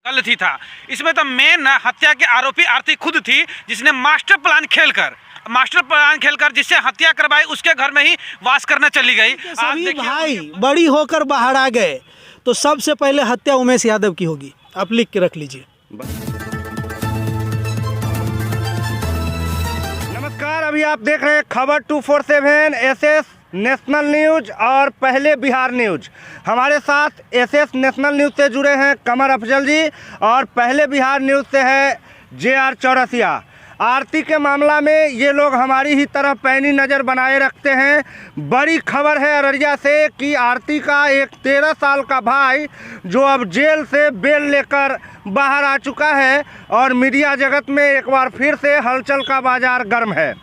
गलत ही था। इसमें तो मेन हत्या के आरोपी आरती खुद थी, जिसने मास्टर प्लान खेलकर जिससे हत्या करवाई उसके घर में ही वास करने चली गई। सभी भाई बड़ी होकर बाहर आ गए तो सबसे पहले हत्या उमेश यादव की होगी, आप लिख के रख लीजिए। नमस्कार, अभी आप देख रहे हैं खबर 247 एसएस नेशनल न्यूज और पहले बिहार न्यूज। हमारे साथ एसएस नेशनल न्यूज से जुड़े हैं कमर अफजल जी और पहले बिहार न्यूज से है JR चौरसिया। आरती के मामला में ये लोग हमारी ही तरह पैनी नज़र बनाए रखते हैं। बड़ी खबर है अररिया से कि आरती का एक 13 साल का भाई जो अब जेल से बेल लेकर बाहर आ चुका है और मीडिया जगत में एक बार फिर से हलचल का बाजार गर्म है।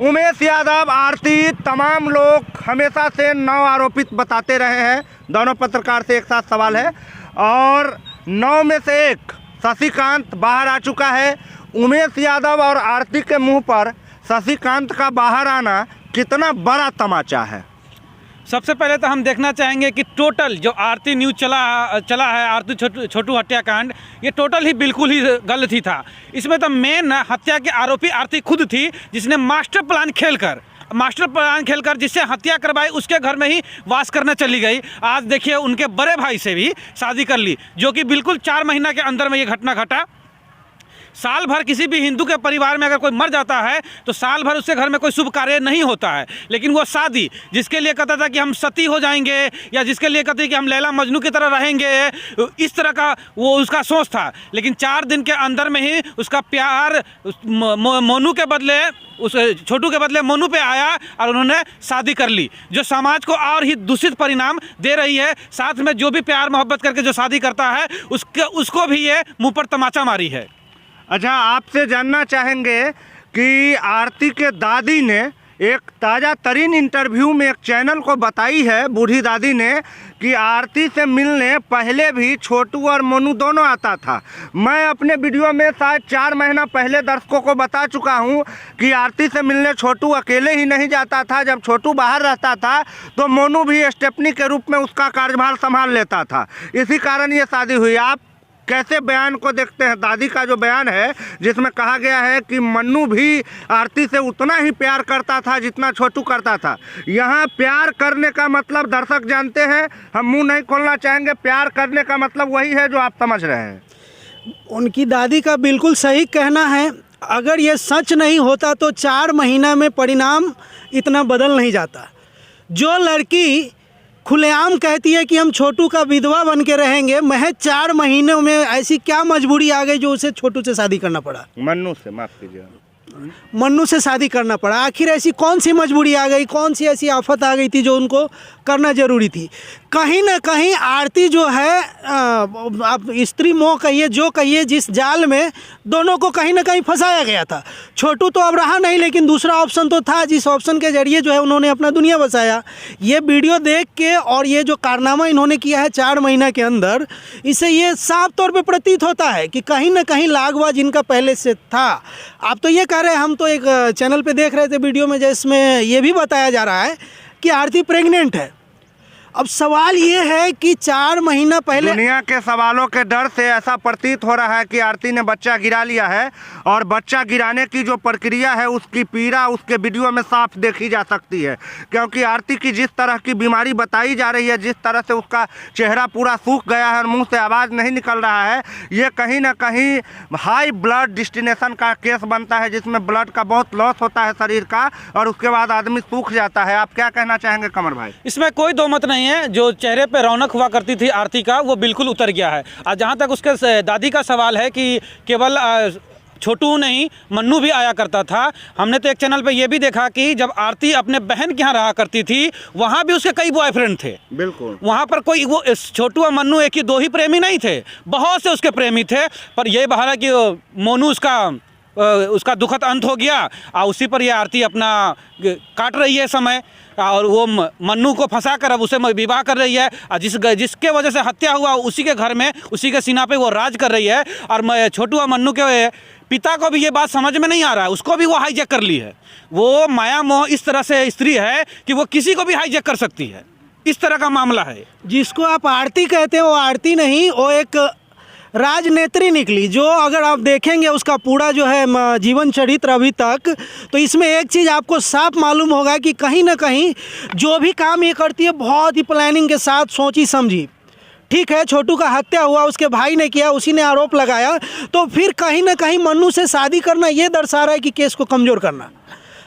उमेश यादव, आरती, तमाम लोग हमेशा से 9 आरोपित बताते रहे हैं। दोनों पत्रकार से एक साथ सवाल है और 9 में से एक शशिकांत बाहर आ चुका है। उमेश यादव और आरती के मुंह पर शशिकांत का बाहर आना कितना बड़ा तमाचा है। सबसे पहले तो हम देखना चाहेंगे कि टोटल जो आरती न्यूज चला है आरती छोटू हत्याकांड, ये टोटल ही बिल्कुल ही गलत ही था। इसमें तो मेन हत्या के आरोपी आरती खुद थी, जिसने मास्टर प्लान खेलकर जिससे हत्या करवाई उसके घर में ही वास करने चली गई। आज देखिए उनके बड़े भाई से भी शादी कर ली, जो कि बिल्कुल 4 महीना के अंदर में ये घटना घटा। साल भर किसी भी हिंदू के परिवार में अगर कोई मर जाता है तो साल भर उसके घर में कोई शुभ कार्य नहीं होता है, लेकिन वो शादी जिसके लिए कहता था कि हम सती हो जाएंगे या जिसके लिए कहते कि हम लैला मजनू की तरह रहेंगे, इस तरह का वो उसका सोच था। लेकिन 4 दिन के अंदर में ही उसका प्यार मोनू के बदले उस छोटू के बदले मोनू पे आया और उन्होंने शादी कर ली, जो समाज को और ही दूषित परिणाम दे रही है। साथ में जो भी प्यार मोहब्बत करके जो शादी करता है उसको भी ये मुँह पर तमाचा मारी है। अच्छा, आपसे जानना चाहेंगे कि आरती के दादी ने एक ताज़ा तरीन इंटरव्यू में एक चैनल को बताई है, बूढ़ी दादी ने, कि आरती से मिलने पहले भी छोटू और मोनू दोनों आता था। मैं अपने वीडियो में शायद 4 महीना पहले दर्शकों को बता चुका हूं कि आरती से मिलने छोटू अकेले ही नहीं जाता था। जब छोटू बाहर रहता था तो मोनू भी स्टेपनी के रूप में उसका कार्यभार संभाल लेता था। इसी कारण ये शादी हुई। आप कैसे बयान को देखते हैं? दादी का जो बयान है जिसमें कहा गया है कि मन्नू भी आरती से उतना ही प्यार करता था जितना छोटू करता था। यहाँ प्यार करने का मतलब दर्शक जानते हैं, हम मुंह नहीं खोलना चाहेंगे। प्यार करने का मतलब वही है जो आप समझ रहे हैं। उनकी दादी का बिल्कुल सही कहना है। अगर ये सच नहीं होता तो 4 महीना में परिणाम इतना बदल नहीं जाता। जो लड़की खुलेआम कहती है कि हम छोटू का विधवा बन के रहेंगे, महज 4 महीनों में ऐसी क्या मजबूरी आ गई जो उसे छोटू से शादी करना पड़ा? मन्नू से, माफ कीजिए, मन्नू से शादी करना पड़ा। आखिर ऐसी कौन सी मजबूरी आ गई, कौन सी ऐसी आफत आ गई थी जो उनको करना जरूरी थी? कहीं ना कहीं आरती जो है, आप स्त्री मोह कहिए जो कहिए, जिस जाल में दोनों को कहीं ना कहीं फंसाया गया था। छोटू तो अब रहा नहीं, लेकिन दूसरा ऑप्शन तो था, जिस ऑप्शन के जरिए जो है उन्होंने अपना दुनिया बसाया। ये वीडियो देख के और ये जो कारनामा इन्होंने किया है 4 महीना के अंदर, इससे ये साफ तौर पे प्रतीत होता है कि कहीं ना कहीं लागवा जिनका पहले से था। आप तो ये कह रहे हैं, हम तो एक चैनल पे देख रहे थे वीडियो में जिसमें ये भी बताया जा रहा है कि आरती प्रेग्नेंट है। अब सवाल ये है कि 4 महीना पहले दुनिया के सवालों के डर से ऐसा प्रतीत हो रहा है कि आरती ने बच्चा गिरा लिया है और बच्चा गिराने की जो प्रक्रिया है उसकी पीड़ा उसके वीडियो में साफ देखी जा सकती है। क्योंकि आरती की जिस तरह की बीमारी बताई जा रही है, जिस तरह से उसका चेहरा पूरा सूख गया है और मुंह से आवाज़ नहीं निकल रहा है, ये कहीं ना कहीं हाई ब्लड डिस्टिनेशन का केस बनता है, जिसमें ब्लड का बहुत लॉस होता है शरीर का और उसके बाद आदमी सूख जाता है। आप क्या कहना चाहेंगे कमर भाई? इसमें कोई दो मत नहीं है। जो चेहरे पे रौनक हुआ करती थी आरती का, वो बिल्कुल उतर गया है। और जहाँ तक उसके दादी का सवाल है कि केवल छोटू नहीं मन्नू भी आया करता था, हमने तो एक चैनल पे ये भी देखा कि जब आरती अपने बहन के यहाँ रहा करती थी वहाँ भी उसके कई बॉयफ्रेंड थे। बिल्कुल, वहाँ पर कोई वो छोटू और मन्नू एक ही 2 ही प्रेमी नहीं थे, बहुत से उसके प्रेमी थे। पर यही बहाना कि मोनू उसका दुखद अंत हो गया और उसी पर यह आरती अपना काट रही है समय, और वो मन्नू को फंसा कर अब उसे विवाह कर रही है। और जिसके वजह से हत्या हुआ उसी के घर में, उसी के सीना पे वो राज कर रही है। और छोटू और मन्नू के पिता को भी ये बात समझ में नहीं आ रहा है, उसको भी वो हाईजैक कर ली है। वो माया मोह इस तरह से स्त्री है कि वो किसी को भी हाईजैक कर सकती है। इस तरह का मामला है। जिसको आप आरती कहते हैं वो आरती नहीं, वो एक राजनेत्री निकली, जो अगर आप देखेंगे उसका पूरा जो है जीवन चरित्र अभी तक, तो इसमें एक चीज़ आपको साफ मालूम होगा कि कहीं ना कहीं जो भी काम ये करती है बहुत ही प्लानिंग के साथ सोची समझी। ठीक है, छोटू का हत्या हुआ, उसके भाई ने किया, उसी ने आरोप लगाया, तो फिर कहीं ना कहीं मन्नू से शादी करना ये दर्शा रहा है कि केस को कमज़ोर करना।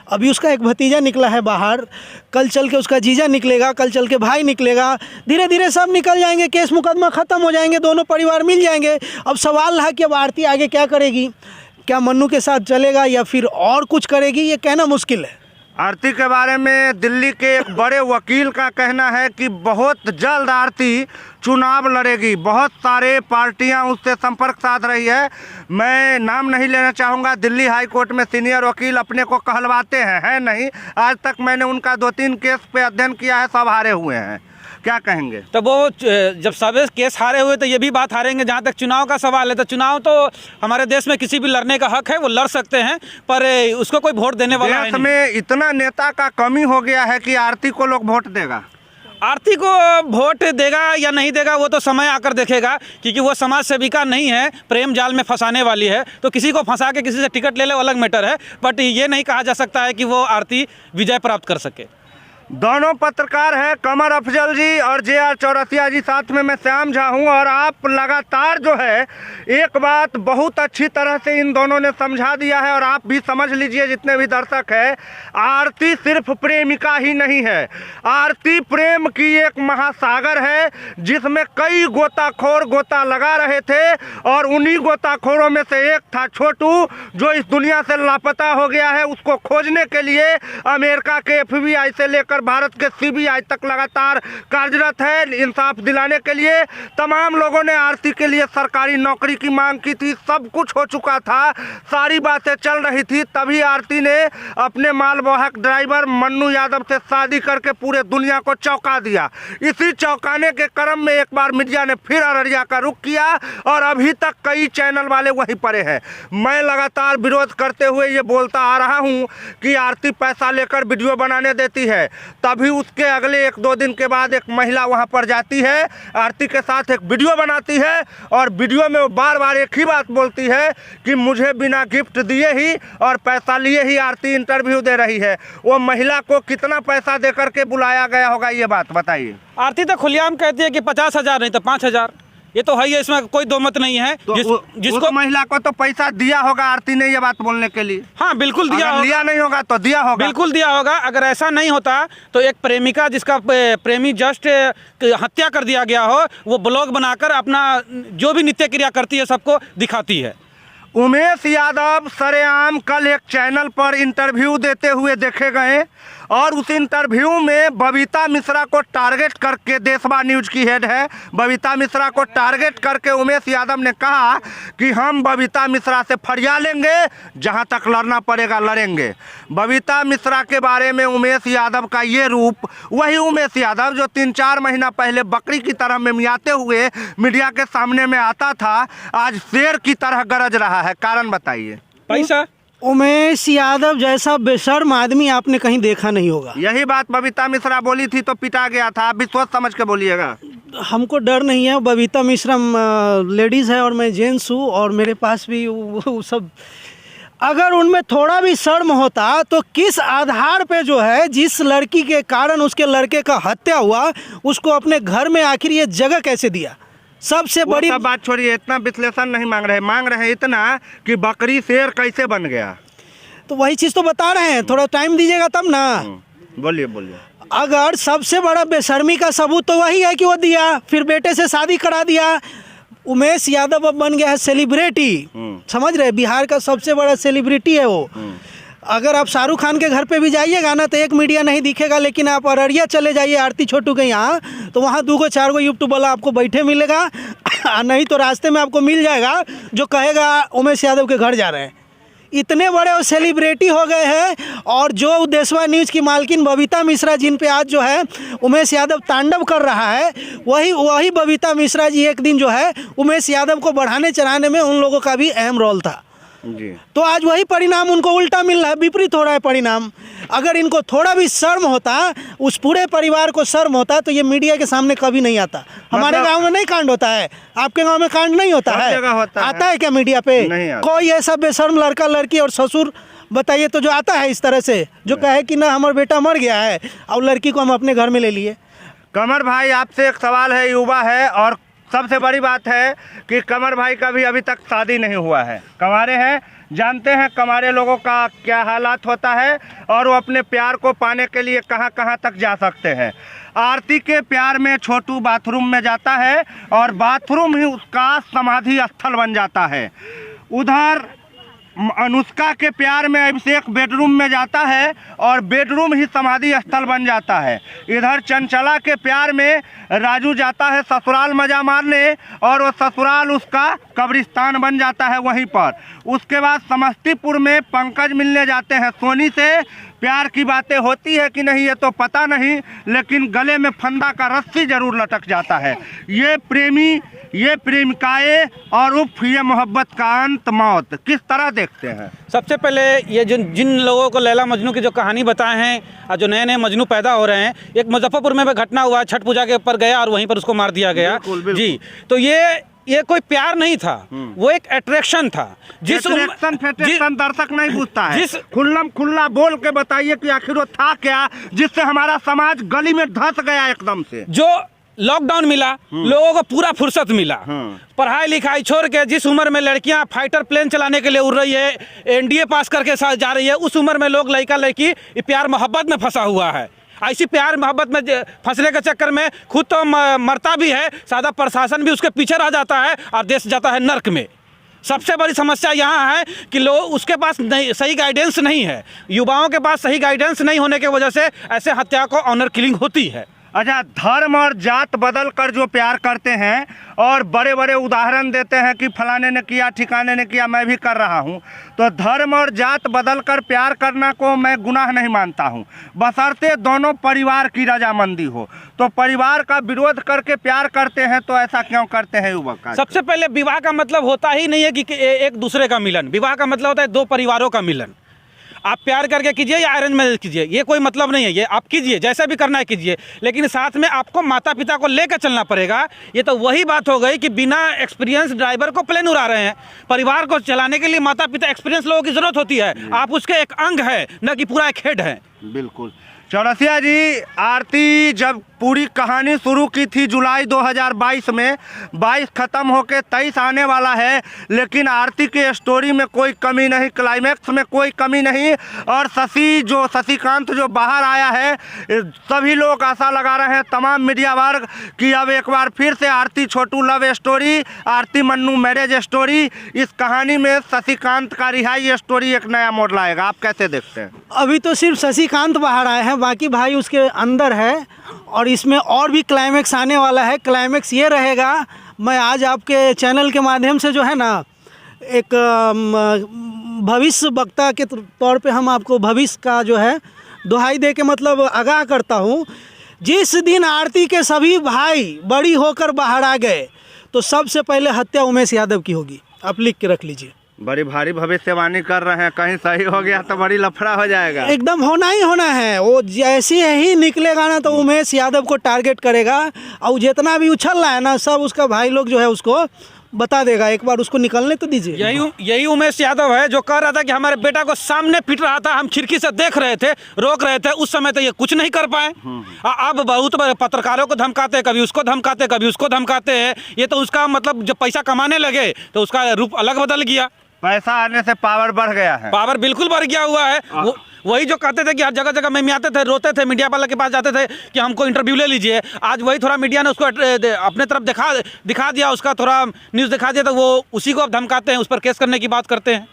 अभी उसका एक भतीजा निकला है बाहर, कल चल के उसका जीजा निकलेगा, कल चल के भाई निकलेगा, धीरे धीरे सब निकल जाएंगे, केस मुकदमा ख़त्म हो जाएंगे, दोनों परिवार मिल जाएंगे। अब सवाल है कि अब आरती आगे क्या करेगी, क्या मन्नू के साथ चलेगा या फिर और कुछ करेगी, ये कहना मुश्किल है। आरती के बारे में दिल्ली के एक बड़े वकील का कहना है कि बहुत जल्द आरती चुनाव लड़ेगी। बहुत सारे पार्टियां उससे संपर्क साध रही है। मैं नाम नहीं लेना चाहूँगा, दिल्ली हाई कोर्ट में सीनियर वकील अपने को कहलवाते हैं, है नहीं। आज तक मैंने उनका 2-3 केस पे अध्ययन किया है, सब हारे हुए हैं। क्या कहेंगे? तो वो जब सब केस हारे हुए तो ये भी बात हारेंगे। जहाँ तक चुनाव का सवाल है, तो चुनाव तो हमारे देश में किसी भी लड़ने का हक है, वो लड़ सकते हैं, पर उसको कोई वोट देने वाला है देश नहीं। में इतना नेता का कमी हो गया है कि आरती को लोग वोट देगा। आरती को वोट देगा या नहीं देगा वो तो समय आकर देखेगा, क्योंकि वो समाज सेविका नहीं है, प्रेम जाल में फंसाने वाली है। तो किसी को फंसा के किसी से टिकट ले ले, अलग मैटर है, बट ये नहीं कहा जा सकता है कि वो आरती विजय प्राप्त कर सके। दोनों पत्रकार हैं, कमर अफजल जी और JR चौरसिया जी, साथ में मैं श्याम झा हूँ। और आप लगातार जो है एक बात बहुत अच्छी तरह से इन दोनों ने समझा दिया है, और आप भी समझ लीजिए जितने भी दर्शक हैं, आरती सिर्फ प्रेमिका ही नहीं है, आरती प्रेम की एक महासागर है जिसमें कई गोताखोर गोता लगा रहे थे, और उन्हीं गोताखोरों में से एक था छोटू, जो इस दुनिया से लापता हो गया है। उसको खोजने के लिए अमेरिका के FBI से लेकर भारत के CBI तक लगातार कार्यरत है। इंसाफ दिलाने के लिए तमाम लोगों ने आरती के लिए सरकारी नौकरी की मांग की थी, सब कुछ हो चुका था, सारी बातें चल रही थी, तभी आरती ने अपने मालवाहक ड्राइवर मन्नू यादव से शादी करके पूरे दुनिया को चौंका दिया। इसी चौंकाने के क्रम में एक बार मीडिया ने फिर अररिया का रुख किया, और अभी तक कई चैनल वाले वहीं पड़े हैं। मैं लगातार विरोध करते हुए ये बोलता आ रहा हूँ कि आरती पैसा लेकर वीडियो बनाने देती है, तभी उसके अगले 1-2 दिन के बाद एक महिला वहां पर जाती है, आरती के साथ एक वीडियो बनाती है, और वीडियो में वो बार बार एक ही बात बोलती है कि मुझे बिना गिफ्ट दिए ही और पैसा लिए ही आरती इंटरव्यू दे रही है। वो महिला को कितना पैसा दे करके बुलाया गया होगा, ये बात बताइए। आरती तो खुलेआम कहती है कि 50,000 नहीं तो 5,000, ये तो है ही, इसमें कोई दो मत नहीं है। तो जिसको महिला को तो पैसा दिया होगा आरती ने ये बात बोलने के लिए। हाँ बिल्कुल दिया होगा, लिया नहीं होगा तो दिया होगा, बिल्कुल दिया होगा। अगर ऐसा नहीं होता तो एक प्रेमिका जिसका प्रेमी जस्ट हत्या कर दिया गया हो, वो ब्लॉग बनाकर अपना जो भी नित्य क्रिया करती है सबको दिखाती है। उमेश यादव सरेआम कल एक चैनल पर इंटरव्यू देते हुए देखे गए, और उस इंटरव्यू में बबीता मिश्रा को टारगेट करके, देशवा न्यूज की हेड है, बबीता मिश्रा को टारगेट करके उमेश यादव ने कहा कि हम बबीता मिश्रा से फरिया लेंगे, जहां तक लड़ना पड़ेगा लड़ेंगे। बबीता मिश्रा के बारे में उमेश यादव का ये रूप, वही उमेश यादव जो 3-4 महीना पहले बकरी की तरह मिमियाते हुए मीडिया के सामने में आता था, आज शेर की तरह गरज रहा है। कारण बताइए। पैसा। उमेश यादव जैसा बेशर्म आदमी आपने कहीं देखा नहीं होगा। यही बात बबीता मिश्रा बोली थी तो पिटा गया था, आप भी सोच समझ के बोलिएगा। हमको डर नहीं है, बबीता मिश्रा लेडीज़ है और मैं जेंट्स हूँ, और मेरे पास भी वो सब, अगर उनमें थोड़ा भी शर्म होता तो किस आधार पे जो है, जिस लड़की के कारण उसके लड़के का हत्या हुआ, उसको अपने घर में आखिर ये जगह कैसे दिया। सबसे बड़ी बात छोड़िए, इतना विश्लेषण नहीं मांग रहे इतना कि बकरी शेर कैसे बन गया, तो वही चीज़ तो बता रहे हैं, थोड़ा टाइम दीजिएगा तब ना। बोलिए। अगर सबसे बड़ा बेशर्मी का सबूत तो वही है कि वो दिया, फिर बेटे से शादी करा दिया। उमेश यादव अब बन गया है सेलिब्रिटी, समझ रहे, बिहार का सबसे बड़ा सेलिब्रिटी है वो। अगर आप शाहरुख खान के घर पे भी जाइएगा ना तो एक मीडिया नहीं दिखेगा, लेकिन आप अररिया चले जाइए आरती छोटू के यहाँ, तो वहाँ 2-4 यूट्यूब वाला आपको बैठे मिलेगा, नहीं तो रास्ते में आपको मिल जाएगा जो कहेगा उमेश यादव के घर जा रहे हैं। इतने बड़े वो सेलिब्रिटी हो गए हैं, और जो देशवा न्यूज़ की मालकिन बबीता मिश्रा, जिन पे आज जो है उमेश यादव तांडव कर रहा है, वही बबीता मिश्रा जी एक दिन जो है उमेश यादव को बढ़ाने चढ़ाने में उन लोगों का भी अहम रोल था। जी। तो आज वही परिणाम उनको उल्टा मिल रहा है, विपरीत हो रहा है परिणाम। अगर इनको थोड़ा भी शर्म होता, उस पूरे परिवार को शर्म होता, तो ये मीडिया के सामने कभी नहीं आता। हमारे गांव में नहीं कांड होता है, आपके गांव में कांड नहीं होता है, आता है क्या मीडिया पे? कोई ऐसा बेशर्म लड़का लड़की और ससुर बताइए तो जो आता है इस तरह से, जो कहे कि ना हमारा बेटा मर गया है और लड़की को हम अपने घर में ले लिए। कमर भाई, आपसे एक सवाल है, युवा है और सबसे बड़ी बात है कि कमर भाई का भी अभी तक शादी नहीं हुआ है, कंवारे हैं, जानते हैं कंवारे लोगों का क्या हालात होता है और वो अपने प्यार को पाने के लिए कहां कहां तक जा सकते हैं। आरती के प्यार में छोटू बाथरूम में जाता है और बाथरूम ही उसका समाधि स्थल बन जाता है। उधर अनुष्का के प्यार में अभिषेक बेडरूम में जाता है और बेडरूम ही समाधि स्थल बन जाता है। इधर चंचला के प्यार में राजू जाता है ससुराल मजा मारने और वो ससुराल उसका कब्रिस्तान बन जाता है वहीं पर। उसके बाद समस्तीपुर में पंकज मिलने जाते हैं सोनी से। प्यार की बातें होती है कि नहीं ये तो पता नहीं, लेकिन गले में फंदा का रस्सी जरूर लटक जाता है। ये प्रेमी, ये प्रेमिकाएं और उफ ये मोहब्बत का अंत मौत, किस तरह देखते हैं? सबसे पहले ये जिन लोगों को लैला मजनू की जो कहानी बताए हैं और जो नए नए मजनू पैदा हो रहे हैं, एक मुजफ्फरपुर में घटना हुआ, छठ पूजा के ऊपर गया और वहीं पर उसको मार दिया गया। बिल्कुल। जी, तो ये कोई प्यार नहीं था, वो एक अट्रैक्शन था। दर्शक नहीं पूछता है, खुल्लम खुल्ला बोल के बताइए कि आखिर वो था क्या जिससे हमारा समाज गली में धंस गया एकदम से। जो लॉकडाउन मिला, लोगों को पूरा फुर्सत मिला, पढ़ाई लिखाई छोड़ के जिस उम्र में लड़कियां फाइटर प्लेन चलाने के लिए उड़ रही है, एनडीए पास करके साथ जा रही है, उस उम्र में लोग लड़का लड़की प्यार मोहब्बत में फंसा हुआ है। ऐसी प्यार मोहब्बत में फंसने के चक्कर में खुद तो मरता भी है, सादा प्रशासन भी उसके पीछे रह जाता है और देश जाता है नर्क में। सबसे बड़ी समस्या यहाँ है कि लोग उसके पास सही गाइडेंस नहीं है, युवाओं के पास सही गाइडेंस नहीं होने की वजह से ऐसे हत्या को ऑनर किलिंग होती है। अच्छा, धर्म और जात बदल कर जो प्यार करते हैं और बड़े बड़े उदाहरण देते हैं कि फलाने ने किया, ठिकाने ने किया, मैं भी कर रहा हूं, तो धर्म और जात बदल कर प्यार करना को मैं गुनाह नहीं मानता हूं, बशर्ते दोनों परिवार की रजामंदी हो। तो परिवार का विरोध करके प्यार करते हैं तो ऐसा क्यों करते हैं युवक? सबसे पहले विवाह का मतलब होता ही नहीं है कि एक दूसरे का मिलन, विवाह का मतलब होता है दो परिवारों का मिलन। आप प्यार करके कीजिए या अरेंज मैरिज कीजिए, ये कोई मतलब नहीं है, ये आप कीजिए, जैसा भी करना है कीजिए, लेकिन साथ में आपको माता पिता को लेकर चलना पड़ेगा। ये तो वही बात हो गई कि बिना एक्सपीरियंस ड्राइवर को प्लेन उड़ा रहे हैं। परिवार को चलाने के लिए माता पिता एक्सपीरियंस लोगों की जरूरत होती है, आप उसके एक अंग है, न कि पूरा एक हेड है। बिल्कुल। चौरसिया जी, आरती जब पूरी कहानी शुरू की थी जुलाई 2022 में, 22 ख़त्म होके 23 आने वाला है, लेकिन आरती के स्टोरी में कोई कमी नहीं, क्लाइमैक्स में कोई कमी नहीं। और शशिकांत जो बाहर आया है, सभी लोग आशा लगा रहे हैं, तमाम मीडिया वर्ग, कि अब एक बार फिर से आरती छोटू लव स्टोरी, आरती मन्नू मैरिज स्टोरी, इस कहानी में शशिकांत का रिहाई स्टोरी एक नया मोड़ लाएगा। आप कैसे देखते हैं? अभी तो सिर्फ शशिकांत बाहर आए हैं, बाकी भाई उसके अंदर है और इसमें और भी क्लाइमैक्स आने वाला है। क्लाइमैक्स ये रहेगा, मैं आज आपके चैनल के माध्यम से जो है ना, एक भविष्य वक्ता के तौर पे हम आपको भविष्य का जो है दुहाई दे के मतलब आगाह करता हूँ। जिस दिन आरती के सभी भाई बड़ी होकर बाहर आ गए तो सबसे पहले हत्या उमेश यादव की होगी, आप लिख के रख लीजिए। बड़ी भारी भविष्यवाणी कर रहे हैं, कहीं सही हो गया तो बड़ी लफड़ा हो जाएगा। एकदम होना ही होना है, वो जैसे ही निकलेगा ना तो उमेश यादव को टारगेट करेगा और जितना भी उछल रहा है ना सब उसका भाई लोग जो है उसको बता देगा। एक बार उसको निकलने तो दीजिए। यही उमेश यादव है जो कह रहा था कि हमारे बेटा को सामने पीट रहा था, हम खिड़की से देख रहे थे, रोक रहे थे, उस समय तो ये कुछ नहीं कर पाए। अब बहुत पत्रकारों को धमकाते, कभी उसको धमकाते, कभी उसको धमकाते हैं। ये तो उसका मतलब जब पैसा कमाने लगे तो उसका रूप अलग बदल गया। पैसा आने से पावर बढ़ गया है, पावर बिल्कुल बढ़ गया हुआ है। वही जो कहते थे कि हर जगह जगह में आते थे, रोते थे, मीडिया वाले के पास जाते थे कि हमको इंटरव्यू ले लीजिए, आज वही थोड़ा मीडिया ने उसको अपने तरफ दिखा दिया, उसका थोड़ा न्यूज़ दिखा दिया, तो वो उसी को अब धमकाते हैं, उस पर केस करने की बात करते हैं।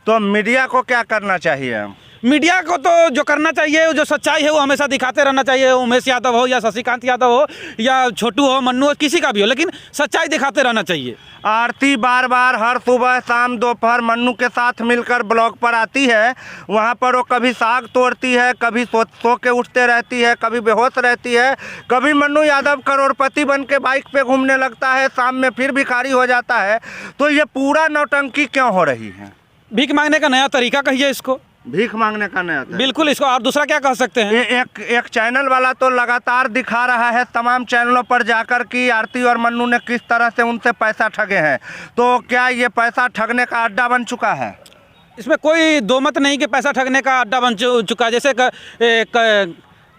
तो मीडिया को क्या करना चाहिए? मीडिया को तो जो करना चाहिए, जो सच्चाई है वो हमेशा दिखाते रहना चाहिए। उमेश यादव हो या शशिकांत यादव हो या छोटू हो, मन्नू हो, किसी का भी हो, लेकिन सच्चाई दिखाते रहना चाहिए। आरती बार बार हर सुबह शाम दोपहर मन्नू के साथ मिलकर ब्लॉग पर आती है, वहाँ पर वो कभी साग तोड़ती है, कभी सो के उठते रहती है, कभी बेहोश रहती है, कभी मन्नू यादव करोड़पति बन के बाइक पे घूमने लगता है, शाम में फिर भिखारी हो जाता है। तो ये पूरा नौटंकी क्यों हो रही है? भीख मांगने का नया तरीका कहिए इसको, भीख मांगने का नया था। बिल्कुल इसको, और दूसरा क्या कह सकते हैं? एक चैनल वाला तो लगातार दिखा रहा है तमाम चैनलों पर जाकर कि आरती और मन्नू ने किस तरह से उनसे पैसा ठगे हैं, तो क्या ये पैसा ठगने का अड्डा बन चुका है? इसमें कोई दो मत नहीं कि पैसा ठगने का अड्डा बन चुका है। जैसे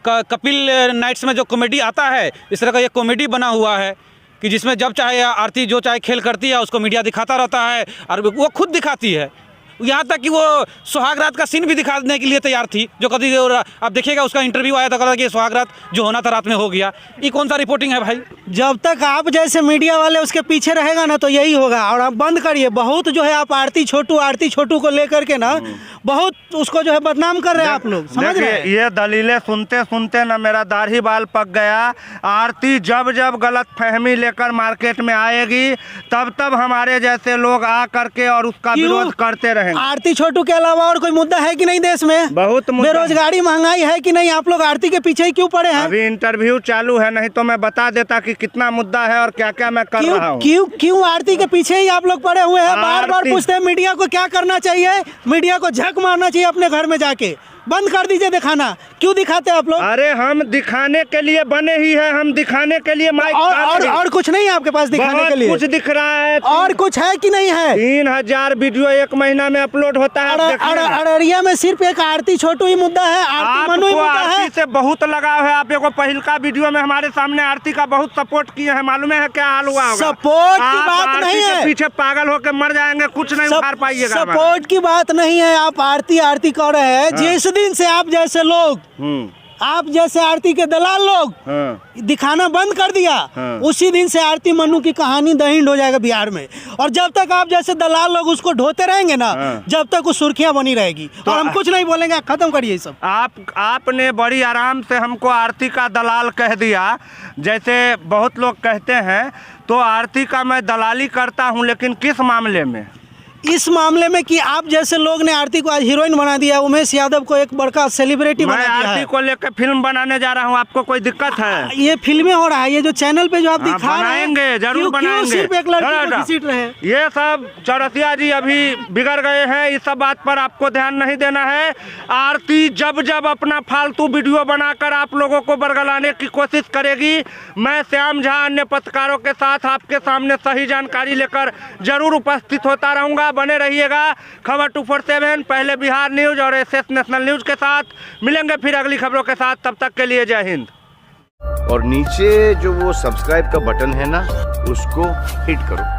कपिल नाइट्स में जो कॉमेडी आता है, इस तरह का ये कॉमेडी बना हुआ है कि जिसमें जब चाहे आरती जो चाहे खेल करती है उसको मीडिया दिखाता रहता है, और वो खुद दिखाती है। यहाँ तक कि वो सुहाग रात का सीन भी दिखाने के लिए तैयार थी, जो कभी आप देखिएगा उसका इंटरव्यू आया था, कहा कि सुहाग रात जो होना था रात में हो गया। ये कौन सा रिपोर्टिंग है भाई? जब तक आप जैसे मीडिया वाले उसके पीछे रहेगा ना तो यही होगा। और आप बंद करिए, बहुत जो है आप आरती छोटू को लेकर के ना बहुत उसको जो है बदनाम कर रहे हैं आप लोग, समझ रहे हैं? ये दलीलें सुनते सुनते ना मेरा दाढ़ी बाल पक गया। आरती जब जब गलत फहमी लेकर मार्केट में आएगी तब तब हमारे जैसे लोग आ करके और उसका विरोध करते रहेंगे। आरती छोटू के अलावा और कोई मुद्दा है कि नहीं देश में? बहुत मुद्दा। बेरोजगारी महंगाई है कि नहीं? आप लोग आरती के पीछे ही क्यों पड़े हैं? अभी इंटरव्यू चालू है, नहीं तो मैं बता देता कि कितना मुद्दा है और क्या क्या मैं कर रहा हूँ। क्यों आरती के पीछे ही आप लोग पड़े हुए हैं? बार बार पूछते हैं मीडिया को क्या करना चाहिए, मीडिया को झक मारना चाहिए अपने घर में जाके। बंद कर दीजिए दिखाना। क्यों दिखाते हैं आप लोग? अरे हम दिखाने के लिए बने ही है, हम दिखाने के लिए माइक और कुछ नहीं है आपके पास दिखाने के लिए? कुछ दिख रहा है। और कुछ है कि नहीं है? 3000 वीडियो एक महीना में अपलोड होता है। अररिया में सिर्फ एक आरती छोटू ही मुद्दा है, आरती मनु ही मुद्दा है। आरती से बहुत लगाव है। आप एगो पहिलका वीडियो में हमारे सामने आरती का बहुत सपोर्ट किए हैं, मालूम है क्या हाल हुआ होगा? सपोर्ट की बात नहीं है, पीछे पागल होकर मर जाएंगे, कुछ नहीं उखाड़ पाइएगा। सपोर्ट की बात नहीं है, आप आरती कर रहे हैं। जिस दिन से आप जैसे लोग, आप जैसे आरती के दलाल लोग दिखाना बंद कर दिया, उसी दिन से आरती मन्नू की कहानी दहिंड हो जाएगा बिहार में। और जब तक आप जैसे दलाल लोग उसको ढोते रहेंगे ना, जब तक वो सुर्खियां बनी रहेगी। तो और हम कुछ नहीं बोलेंगे, खत्म करिए सब। आपने बड़ी आराम से हमको आरती का दलाल कह दिया, जैसे बहुत लोग कहते हैं। तो आरती का मैं दलाली करता हूं, लेकिन किस मामले में? इस मामले में कि आप जैसे लोग ने आरती को आज हीरोइन बना दिया, उमेश यादव को एक बड़का सेलिब्रिटी बना दिया है। आरती को लेकर फिल्म बनाने जा रहा हूँ, आपको कोई दिक्कत है? ये फिल्में हो रहा है, ये जो चैनल पे जो आप दिखा रहे हैं, जरूर बनाएंगे। सिर्फ एक लड़की को घसीट रहे हैं। ये सब चौरसिया जी अभी बिगड़ गए हैं, इस सब बात पर आपको ध्यान नहीं देना है। आरती जब जब अपना फालतू वीडियो बनाकर आप लोगों को बरगलाने की कोशिश करेगी, मैं श्याम झा अन्य पत्रकारों के साथ आपके सामने सही जानकारी लेकर जरूर उपस्थित होता रहूंगा। बने रहिएगा खबर 247 पहले बिहार न्यूज और एसएस नेशनल न्यूज के साथ। मिलेंगे फिर अगली खबरों के साथ, तब तक के लिए जय हिंद। और नीचे जो वो सब्सक्राइब का बटन है ना, उसको हिट करो।